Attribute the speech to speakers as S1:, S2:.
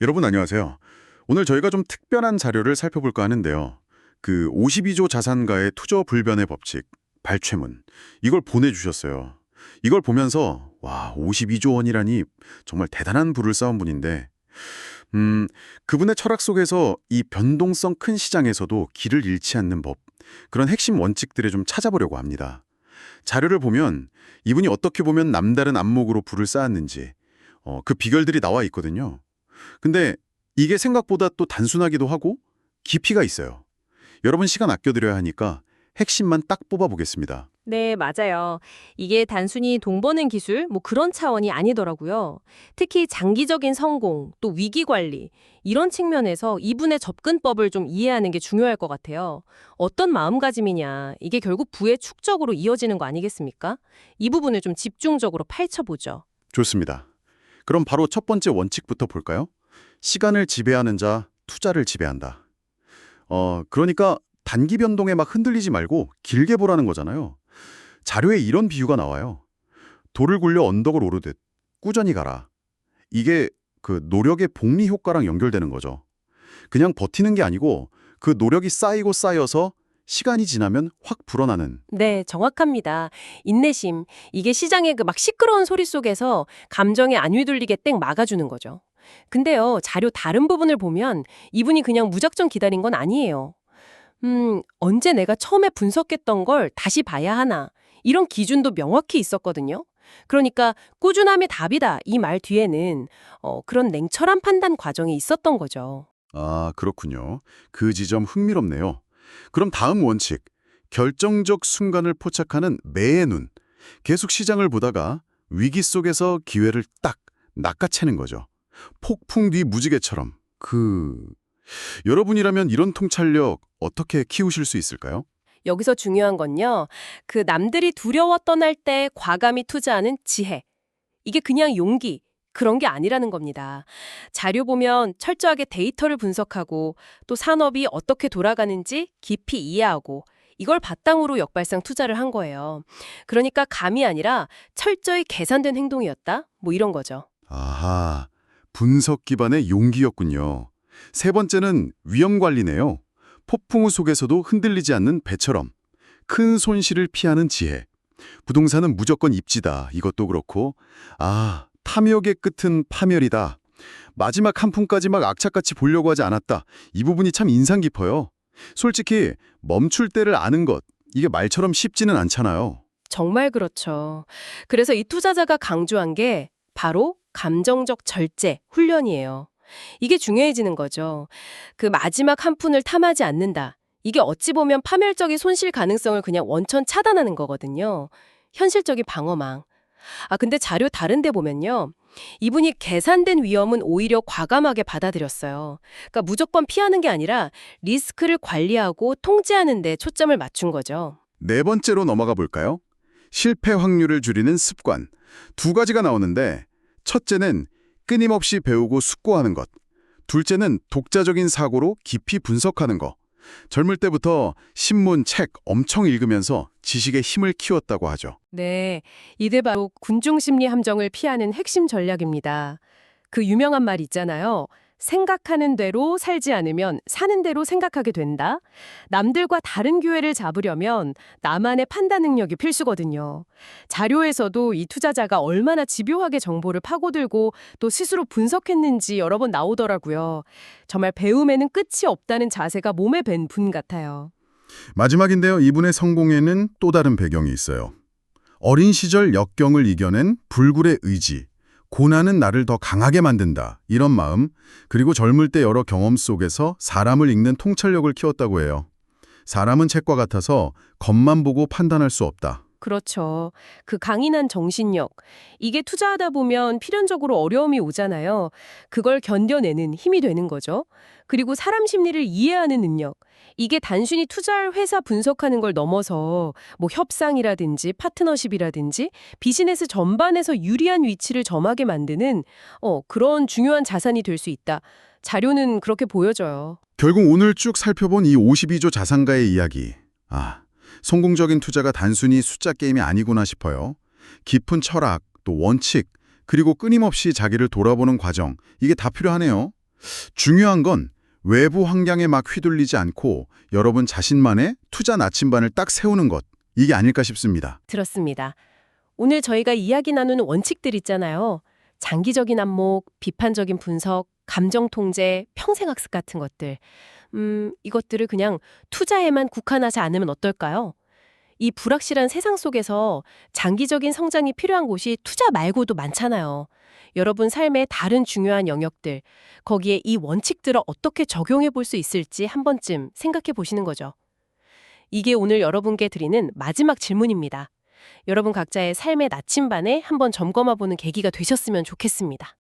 S1: 여러분 안녕하세요. 오늘 저희가 좀 특별한 자료를 살펴볼까 하는데요. 그 52조 자산가의 투저 불변의 법칙, 발췌문, 이걸 보내주셨어요. 이걸 보면서 와, 52조 원이라니 정말 대단한 부를 쌓은 분인데 그분의 철학 속에서 이 변동성 큰 시장에서도 길을 잃지 않는 법, 그런 핵심 원칙들을 좀 찾아보려고 합니다. 자료를 보면 이분이 어떻게 보면 남다른 안목으로 부를 쌓았는지 그 비결들이 나와 있거든요. 근데 이게 생각보다 또 단순하기도 하고 깊이가 있어요. 여러분 시간 아껴드려야 하니까 핵심만 딱 뽑아보겠습니다.
S2: 네, 맞아요. 이게 단순히 돈 버는 기술, 그런 차원이 아니더라고요. 특히 장기적인 성공, 또 위기 관리, 이런 측면에서 이분의 접근법을 좀 이해하는 게 중요할 것 같아요. 어떤 마음가짐이냐, 이게 결국 부의 축적으로 이어지는 거 아니겠습니까? 이 부분을 좀 집중적으로 파헤쳐보죠.
S1: 좋습니다. 그럼 바로 첫 번째 원칙부터 볼까요? 시간을 지배하는 자, 투자를 지배한다. 그러니까 단기 변동에 막 흔들리지 말고 길게 보라는 거잖아요. 자료에 이런 비유가 나와요. 돌을 굴려 언덕을 오르듯 꾸준히 가라. 이게 그 노력의 복리 효과랑 연결되는 거죠. 그냥 버티는 게 아니고 그 노력이 쌓이고 쌓여서 시간이 지나면 확 불어나는.
S2: 네, 정확합니다. 인내심, 이게 시장의 그 막 시끄러운 소리 속에서 감정에 안 휘둘리게 땡 막아주는 거죠. 근데요, 자료 다른 부분을 보면 이분이 그냥 무작정 기다린 건 아니에요. 언제 내가 처음에 분석했던 걸 다시 봐야 하나. 이런 기준도 명확히 있었거든요. 그러니까 꾸준함이 답이다. 이 말 뒤에는 그런 냉철한 판단 과정이 있었던 거죠.
S1: 아, 그렇군요. 그 지점 흥미롭네요. 그럼 다음 원칙. 결정적 순간을 포착하는 매의 눈. 계속 시장을 보다가 위기 속에서 기회를 딱 낚아채는 거죠. 폭풍 뒤 무지개처럼. 여러분이라면 이런 통찰력 어떻게 키우실 수 있을까요?
S2: 여기서 중요한 건요. 그 남들이 두려워 떠날 때 과감히 투자하는 지혜. 이게 그냥 용기, 그런 게 아니라는 겁니다. 자료 보면 철저하게 데이터를 분석하고 또 산업이 어떻게 돌아가는지 깊이 이해하고 이걸 바탕으로 역발상 투자를 한 거예요. 그러니까 감이 아니라 철저히 계산된 행동이었다? 이런 거죠.
S1: 아하, 분석 기반의 용기였군요. 세 번째는 위험 관리네요. 폭풍우 속에서도 흔들리지 않는 배처럼 큰 손실을 피하는 지혜. 부동산은 무조건 입지다. 이것도 그렇고 탐욕의 끝은 파멸이다. 마지막 한 푼까지 막 악착같이 보려고 하지 않았다. 이 부분이 참 인상 깊어요. 솔직히 멈출 때를 아는 것, 이게 말처럼 쉽지는 않잖아요.
S2: 정말 그렇죠. 그래서 이 투자자가 강조한 게 바로 감정적 절제, 훈련이에요. 이게 중요해지는 거죠. 그 마지막 한 푼을 탐하지 않는다. 이게 어찌 보면 파멸적인 손실 가능성을 그냥 원천 차단하는 거거든요. 현실적인 방어망. 근데 자료 다른 데 보면요. 이분이 계산된 위험은 오히려 과감하게 받아들였어요. 그러니까 무조건 피하는 게 아니라 리스크를 관리하고 통제하는 데 초점을 맞춘 거죠.
S1: 네 번째로 넘어가 볼까요? 실패 확률을 줄이는 습관. 두 가지가 나오는데 첫째는 끊임없이 배우고 숙고하는 것. 둘째는 독자적인 사고로 깊이 분석하는 것. 젊을 때부터 신문, 책 엄청 읽으면서 지식의 힘을 키웠다고 하죠.
S2: 네, 이게 바로 군중심리 함정을 피하는 핵심 전략입니다. 그 유명한 말 있잖아요. 생각하는 대로 살지 않으면 사는 대로 생각하게 된다. 남들과 다른 기회를 잡으려면 나만의 판단 능력이 필수거든요. 자료에서도 이 투자자가 얼마나 집요하게 정보를 파고들고 또 스스로 분석했는지 여러 번 나오더라고요. 정말 배움에는 끝이 없다는 자세가 몸에 밴 분 같아요.
S1: 마지막인데요. 이분의 성공에는 또 다른 배경이 있어요. 어린 시절 역경을 이겨낸 불굴의 의지, 고난은 나를 더 강하게 만든다, 이런 마음, 그리고 젊을 때 여러 경험 속에서 사람을 읽는 통찰력을 키웠다고 해요. 사람은 책과 같아서 겉만 보고 판단할 수 없다.
S2: 그렇죠. 그 강인한 정신력. 이게 투자하다 보면 필연적으로 어려움이 오잖아요. 그걸 견뎌내는 힘이 되는 거죠. 그리고 사람 심리를 이해하는 능력. 이게 단순히 투자할 회사 분석하는 걸 넘어서 협상이라든지 파트너십이라든지 비즈니스 전반에서 유리한 위치를 점하게 만드는 그런 중요한 자산이 될 수 있다. 자료는 그렇게 보여져요.
S1: 결국 오늘 쭉 살펴본 이 52조 자산가의 이야기. 성공적인 투자가 단순히 숫자 게임이 아니구나 싶어요. 깊은 철학, 또 원칙, 그리고 끊임없이 자기를 돌아보는 과정, 이게 다 필요하네요. 중요한 건 외부 환경에 막 휘둘리지 않고 여러분 자신만의 투자 나침반을 딱 세우는 것, 이게 아닐까 싶습니다.
S2: 들었습니다. 오늘 저희가 이야기 나누는 원칙들 있잖아요. 장기적인 안목, 비판적인 분석, 감정 통제, 평생학습 같은 것들. 이것들을 그냥 투자에만 국한하지 않으면 어떨까요? 이 불확실한 세상 속에서 장기적인 성장이 필요한 곳이 투자 말고도 많잖아요. 여러분 삶의 다른 중요한 영역들, 거기에 이 원칙들을 어떻게 적용해 볼 수 있을지 한 번쯤 생각해 보시는 거죠. 이게 오늘 여러분께 드리는 마지막 질문입니다. 여러분 각자의 삶의 나침반에 한번 점검해 보는 계기가 되셨으면 좋겠습니다.